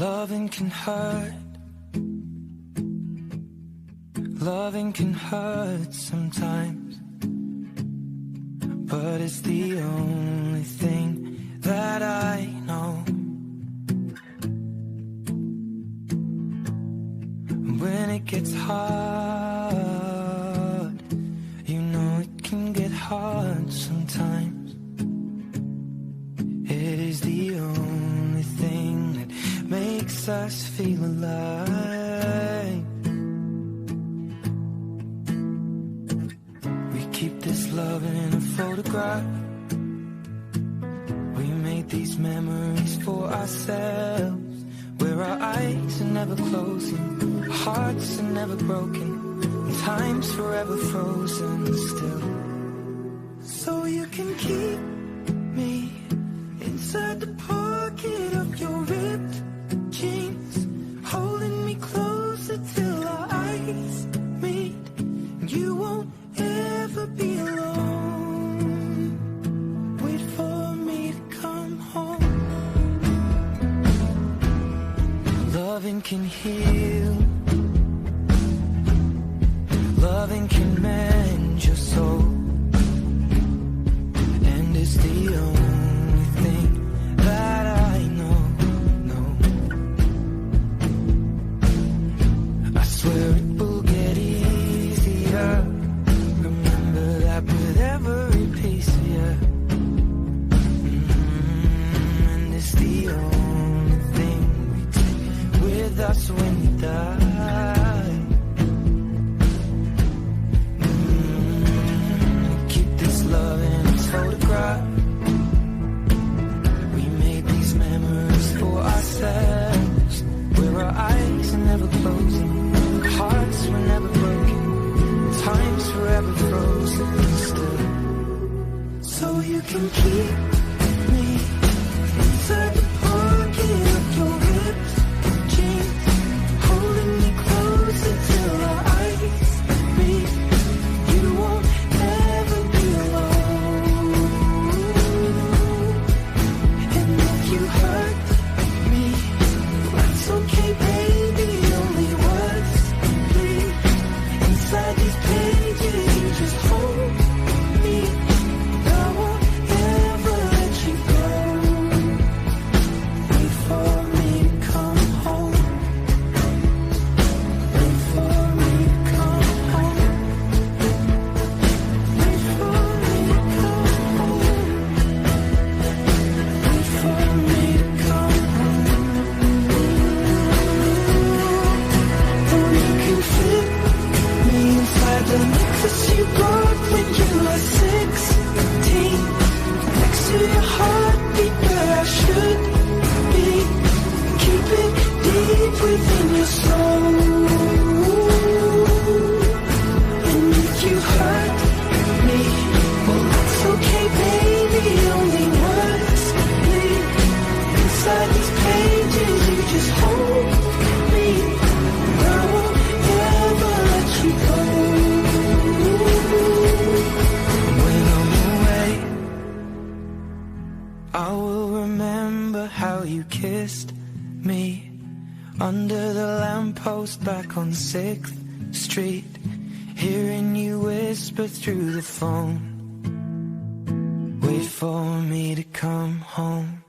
Loving can hurt. Loving can hurt sometimes, but it's the only thing that I know. When it gets hard, you know it can get hard sometimes. It is the only thing that makes us feel alive. We keep this love in a photograph. We made these memories for ourselves, where our eyes are never closing, our hearts are never broken, and time's forever frozen still. So you can keep me inside the pocket of your ripped jeans, holding me closer till our eyes meet, and you won't ever be alone. Wait for me to come home. Loving can heal. Loving can mend your soul, and it's the only thing that I know. I swear it will get easier. Remember that with every piece of you. And it's the only thing we take with us when we die. Keep this love in its photograph. We made these memories for ourselves, where our eyes are never closing, our hearts were never broken, time's forever frozen still. So you can keep me inside the pocket of your ripped jeans, holding me closer till our eyes meet. You won't ever be alone. And if you hurt me, that's okay, baby. Only words bleed inside these pages. You just hold me. I won't ever let you go. Wait for me to come home. Wait for me to come home. Wait for me to come home. Wait for me to come home. Oh, you can fit me inside the necklace you bought when you were 16, next to your heartbeat where I should be. Keep it deep within your soul. And if you hurt me, well, that's okay, baby. Only words bleed inside these pages. You just hold me. I won't ever let you go. When I'm away, I will remember how you kissed me under the lamppost back on 6th Street, hearing you whisper through the phone. Wait for me to come home.